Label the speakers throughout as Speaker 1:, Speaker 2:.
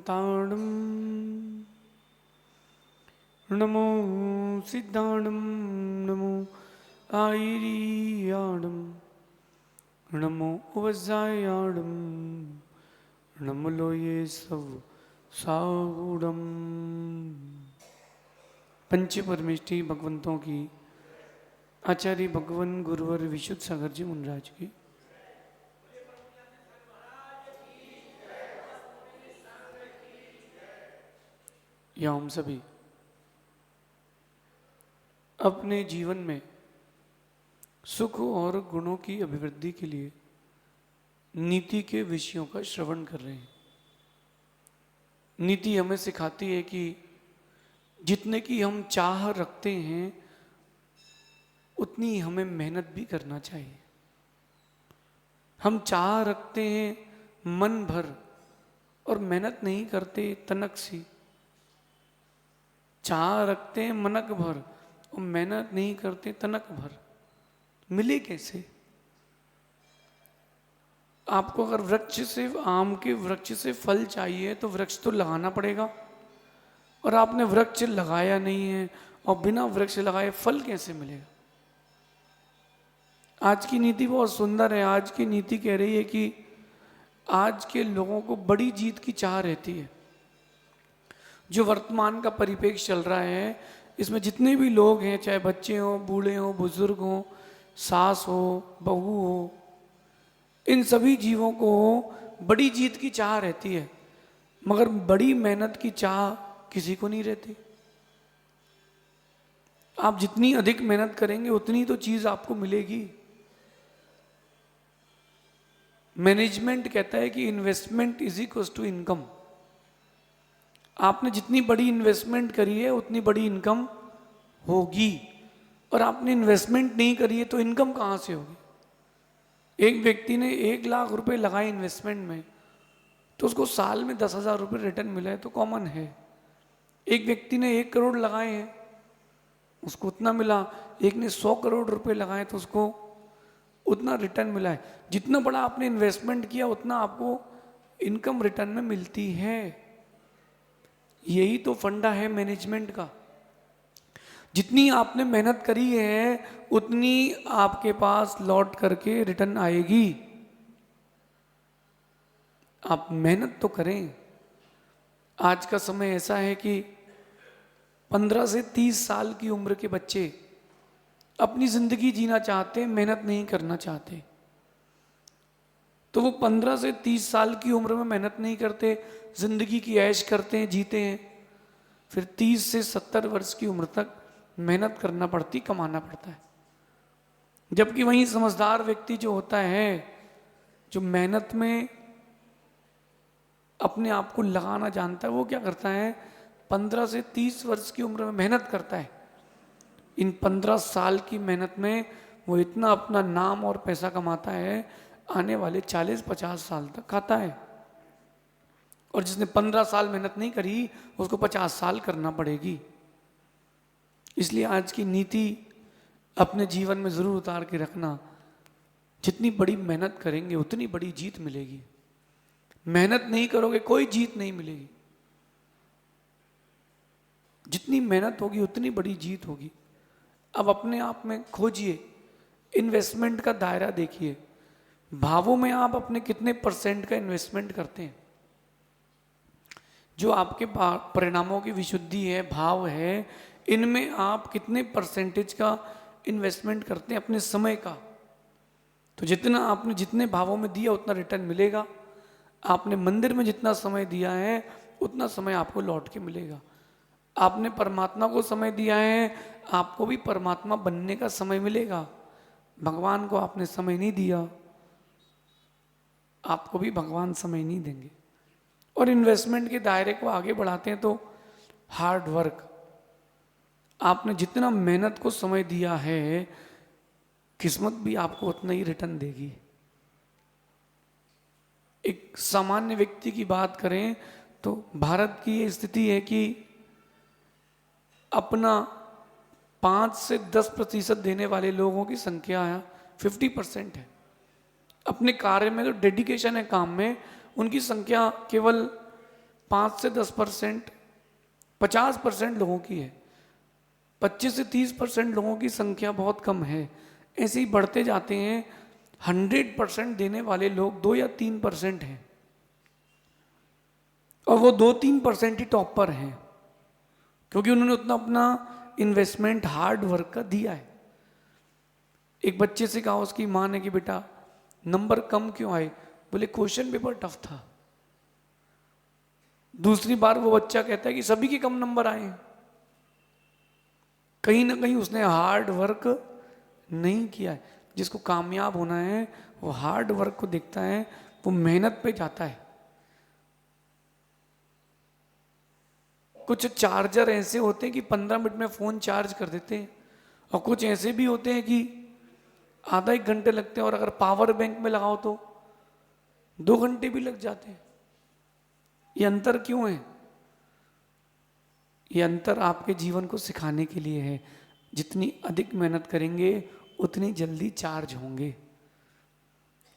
Speaker 1: शान्ताणं नमो सिद्धाणं नमो आयर्याणं नमो वज्रायाणं नमो लोये सब सागुणम। पंच परमेष्ठी भगवंतों की आचार्य भगवान गुरुवर विशुद्ध सागर जी मुनराज की या हम सभी अपने जीवन में सुख और गुणों की अभिवृद्धि के लिए नीति के विषयों का श्रवण कर रहे हैं। नीति हमें सिखाती है कि जितने की हम चाह रखते हैं उतनी हमें मेहनत भी करना चाहिए। हम चाह रखते हैं मन भर और मेहनत नहीं करते तनक सी। चाह रखते हैं मनक भर और मेहनत नहीं करते तनक भर। मिले कैसे? आपको अगर वृक्ष से, आम के वृक्ष से फल चाहिए तो वृक्ष तो लगाना पड़ेगा, और आपने वृक्ष लगाया नहीं है और बिना वृक्ष लगाए फल कैसे मिलेगा? आज की नीति बहुत सुंदर है। आज की नीति कह रही है कि आज के लोगों को बड़ी जीत की चाह रहती है। जो वर्तमान का परिप्रेक्ष्य चल रहा है, इसमें जितने भी लोग हैं, चाहे बच्चे हों, बूढ़े हों, बुजुर्ग हों, सास हो, बहू हो, इन सभी जीवों को बड़ी जीत की चाह रहती है, मगर बड़ी मेहनत की चाह किसी को नहीं रहती। आप जितनी अधिक मेहनत करेंगे उतनी तो चीज आपको मिलेगी। मैनेजमेंट कहता है कि investment is equal to income. आपने जितनी बड़ी इन्वेस्टमेंट करी है उतनी बड़ी इनकम होगी, और आपने इन्वेस्टमेंट नहीं करी है तो इनकम कहाँ से होगी? एक व्यक्ति ने 1 लाख रुपए लगाए इन्वेस्टमेंट में तो उसको साल में 10,000 रुपये रिटर्न मिला है तो कॉमन है। एक व्यक्ति ने 1 करोड़ लगाए हैं, उसको उतना मिला। एक ने 100 करोड़ रुपए लगाए तो उसको उतना रिटर्न मिला है। जितना बड़ा आपने इन्वेस्टमेंट किया उतना आपको इनकम रिटर्न में मिलती है। यही तो फंडा है मैनेजमेंट का। जितनी आपने मेहनत करी है उतनी आपके पास लौट करके रिटर्न आएगी। आप मेहनत तो करें। आज का समय ऐसा है कि 15 से 30 साल की उम्र के बच्चे अपनी जिंदगी जीना चाहते, मेहनत नहीं करना चाहते। तो वो 15 से 30 साल की उम्र में मेहनत नहीं करते, जिंदगी की ऐश करते हैं, जीते हैं। फिर 30 से 70 वर्ष की उम्र तक मेहनत करना पड़ती, कमाना पड़ता है। जबकि वहीं समझदार व्यक्ति जो होता है, जो मेहनत में अपने आप को लगाना जानता है, वो क्या करता है? 15 से 30 वर्ष की उम्र में मेहनत करता है। इन 15 साल की मेहनत में वो इतना अपना नाम और पैसा कमाता है, आने वाले 40-50 साल तक खाता है। और जिसने 15 साल मेहनत नहीं करी उसको 50 साल करना पड़ेगी। इसलिए आज की नीति अपने जीवन में जरूर उतार के रखना। जितनी बड़ी मेहनत करेंगे उतनी बड़ी जीत मिलेगी। मेहनत नहीं करोगे कोई जीत नहीं मिलेगी। जितनी मेहनत होगी उतनी बड़ी जीत होगी। अब अपने आप में खोजिए, इन्वेस्टमेंट का दायरा देखिए। भावों में आप अपने कितने % का इन्वेस्टमेंट करते हैं? जो आपके परिणामों की विशुद्धि है, भाव है, इनमें आप कितने % का इन्वेस्टमेंट करते हैं अपने समय का? तो जितना आपने जितने भावों में दिया उतना रिटर्न मिलेगा। आपने मंदिर में जितना समय दिया है उतना समय आपको लौट के मिलेगा। आपने परमात्मा को समय दिया है, आपको भी परमात्मा बनने का समय मिलेगा। भगवान को आपने समय नहीं दिया, आपको भी भगवान समय नहीं देंगे। और इन्वेस्टमेंट के दायरे को आगे बढ़ाते हैं तो हार्ड वर्क। आपने जितना मेहनत को समय दिया है, किस्मत भी आपको उतना ही रिटर्न देगी। एक सामान्य व्यक्ति की बात करें तो भारत की ये स्थिति है कि अपना 5 से 10% देने वाले लोगों की संख्या 50% है। अपने कार्य में जो डेडिकेशन है काम में, उनकी संख्या केवल 5 से 10%, 50% लोगों की है। 25 से 30% लोगों की संख्या बहुत कम है। ऐसे ही बढ़ते जाते हैं। 100% देने वाले लोग 2 या 3% हैं, और वो 2-3% ही टॉप पर हैं, क्योंकि उन्होंने उतना अपना इन्वेस्टमेंट हार्ड वर्क का दिया है। एक बच्चे से कहा उसकी माँ ने कि बेटा नंबर कम क्यों आए? बोले क्वेश्चन पेपर टफ था। दूसरी बार वो बच्चा कहता है कि सभी के कम नंबर आए हैं। कहीं ना कहीं उसने हार्ड वर्क नहीं किया है। जिसको कामयाब होना है वो हार्ड वर्क को देखता है, वो मेहनत पे जाता है। कुछ चार्जर ऐसे होते हैं कि 15 मिनट में फोन चार्ज कर देते हैं, और कुछ ऐसे भी होते हैं कि आधा 1 घंटे लगते हैं, और अगर पावर बैंक में लगाओ तो 2 घंटे भी लग जाते हैं। ये अंतर क्यों है? ये अंतर आपके जीवन को सिखाने के लिए है। जितनी अधिक मेहनत करेंगे उतनी जल्दी चार्ज होंगे।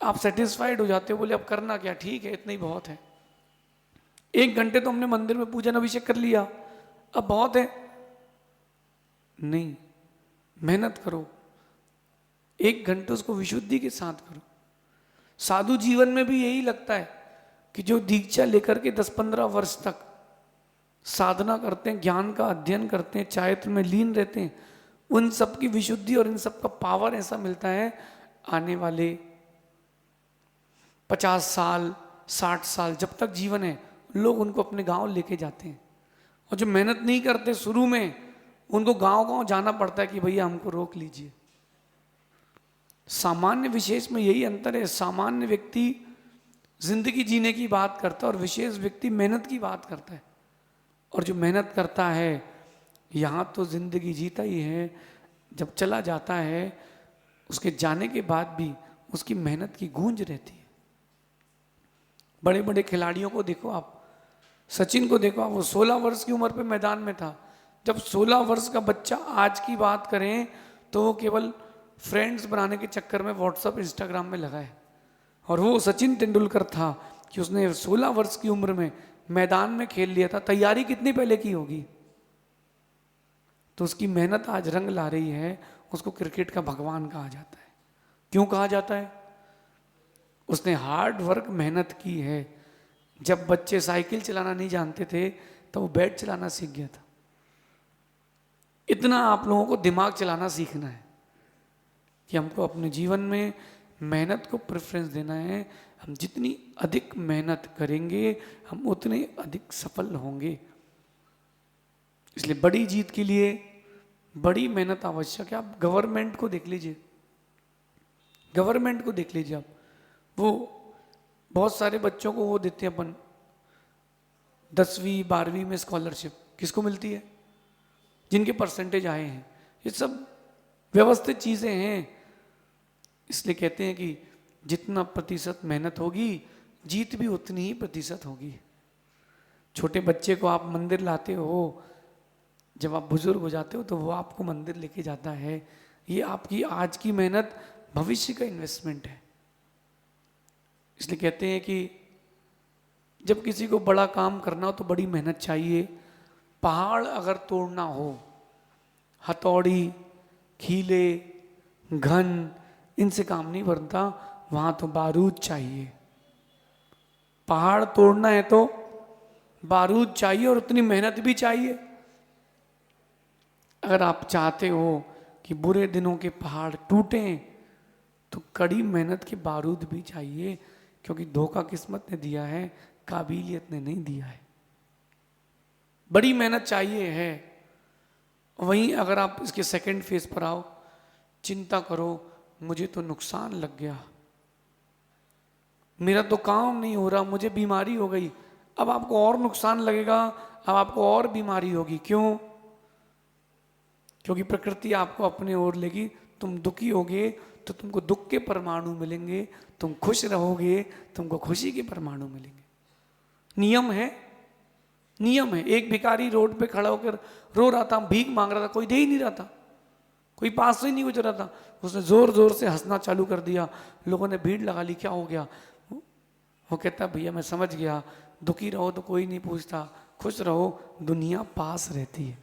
Speaker 1: आप सेटिस्फाइड हो जाते हो, बोले अब करना क्या, ठीक है इतना ही बहुत है। 1 घंटे तो हमने मंदिर में पूजन अभिषेक कर लिया, अब बहुत है। नहीं, मेहनत करो। 1 घंटे उसको विशुद्धि के साथ करो। साधु जीवन में भी यही लगता है कि जो दीक्षा लेकर के 10-15 वर्ष तक साधना करते हैं, ज्ञान का अध्ययन करते हैं, चारित्र में लीन रहते हैं, उन सब की विशुद्धि और इन सब का पावर ऐसा मिलता है, आने वाले 50 साल 60 साल जब तक जीवन है लोग उनको अपने गांव लेके जाते हैं। और जो मेहनत नहीं करते शुरू में, उनको गांव गांव जाना पड़ता है कि भैया हमको रोक लीजिए। सामान्य विशेष में यही अंतर है। सामान्य व्यक्ति जिंदगी जीने की बात करता है और विशेष व्यक्ति मेहनत की बात करता है। और जो मेहनत करता है यहाँ तो जिंदगी जीता ही है, जब चला जाता है उसके जाने के बाद भी उसकी मेहनत की गूंज रहती है। बड़े बड़े खिलाड़ियों को देखो आप, सचिन को देखो आप, वो 16 वर्ष की उम्र पे मैदान में था। जब 16 वर्ष का बच्चा आज की बात करें तो वो केवल फ्रेंड्स बनाने के चक्कर में व्हाट्सअप इंस्टाग्राम में लगा है। और वो सचिन तेंदुलकर था कि उसने 16 वर्ष की उम्र में मैदान में खेल लिया था। तैयारी कितनी पहले की होगी? तो उसकी मेहनत आज रंग ला रही है। उसको क्रिकेट का भगवान कहा जाता है। क्यों कहा जाता है? उसने हार्ड वर्क मेहनत की है। जब बच्चे साइकिल चलाना नहीं जानते थे तो वो बैट चलाना सीख गया था। इतना आप लोगों को दिमाग चलाना सीखना है कि हमको अपने जीवन में मेहनत को प्रेफरेंस देना है। हम जितनी अधिक मेहनत करेंगे हम उतने अधिक सफल होंगे। इसलिए बड़ी जीत के लिए बड़ी मेहनत आवश्यक है। आप गवर्नमेंट को देख लीजिए, गवर्नमेंट को देख लीजिए आप, वो बहुत सारे बच्चों को वो देते हैं अपन 10वीं 12वीं में स्कॉलरशिप। किसको मिलती है? जिनके परसेंटेज आए हैं। ये सब व्यवस्थित चीज़ें हैं। इसलिए कहते हैं कि जितना प्रतिशत मेहनत होगी जीत भी उतनी ही प्रतिशत होगी। छोटे बच्चे को आप मंदिर लाते हो, जब आप बुजुर्ग हो जाते हो तो वो आपको मंदिर लेके जाता है। ये आपकी आज की मेहनत भविष्य का इन्वेस्टमेंट है। इसलिए कहते हैं कि जब किसी को बड़ा काम करना हो तो बड़ी मेहनत चाहिए। पहाड़ अगर तोड़ना हो, हथौड़ी, खीले, घन, इनसे काम नहीं बनता, वहां तो बारूद चाहिए। पहाड़ तोड़ना है तो बारूद चाहिए और उतनी मेहनत भी चाहिए। अगर आप चाहते हो कि बुरे दिनों के पहाड़ टूटें तो कड़ी मेहनत के बारूद भी चाहिए, क्योंकि धोखा किस्मत ने दिया है, काबिलियत ने नहीं दिया है। बड़ी मेहनत चाहिए है। वहीं अगर आप इसके सेकंड फेज पर आओ, चिंता करो मुझे तो नुकसान लग गया, मेरा तो काम नहीं हो रहा, मुझे बीमारी हो गई, अब आपको और नुकसान लगेगा, अब आपको और बीमारी होगी। क्यों? क्योंकि प्रकृति आपको अपने ओर लेगी। तुम दुखी होगे तो तुमको दुख के परमाणु मिलेंगे, तुम खुश रहोगे तुमको खुशी के परमाणु मिलेंगे। नियम है, नियम है। एक भिखारी रोड पे खड़ा होकर रो रहा था, भीख मांग रहा था, कोई दे ही नहीं रहा था, कोई पास से ही नहीं गुजर रहा था। उसने जोर जोर से हंसना चालू कर दिया, लोगों ने भीड़ लगा ली। क्या हो गया? वो कहता भैया मैं समझ गया, दुखी रहो तो कोई नहीं पूछता, खुश रहो दुनिया पास रहती है।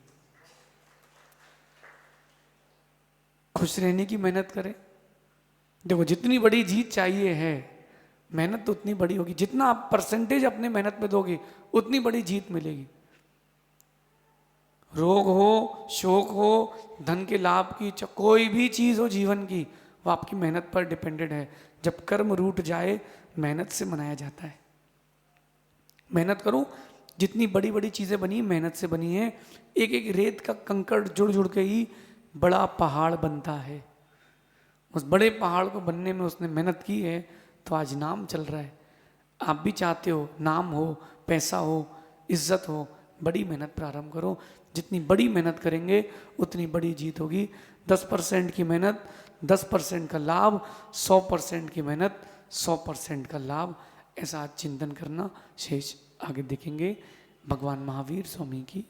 Speaker 1: खुश रहने की मेहनत करें। देखो जितनी बड़ी जीत चाहिए है, मेहनत तो उतनी बड़ी होगी, जितना आप परसेंटेज अपने मेहनत में दोगे उतनी बड़ी जीत मिलेगी। रोग हो, शोक हो, धन के लाभ की, कोई भी चीज हो जीवन की, वो आपकी मेहनत पर डिपेंडेड है। जब कर्म रूठ जाए, मेहनत से मनाया जाता है। मेहनत करो, जितनी बड़ी बड़ी चीजें बनी मेहनत से बनी है। एक एक रेत का कंकड़ जुड़ जुड़ के ही बड़ा पहाड़ बनता है। उस बड़े पहाड़ को बनने में उसने मेहनत की है, तो आज नाम चल रहा है। आप भी चाहते हो नाम हो, पैसा हो, इज्जत हो, बड़ी मेहनत प्रारंभ करो। जितनी बड़ी मेहनत करेंगे उतनी बड़ी जीत होगी। 10% की मेहनत 10% का लाभ, 100% की मेहनत 100% का लाभ। ऐसा चिंतन करना। शेष आगे देखेंगे। भगवान महावीर स्वामी की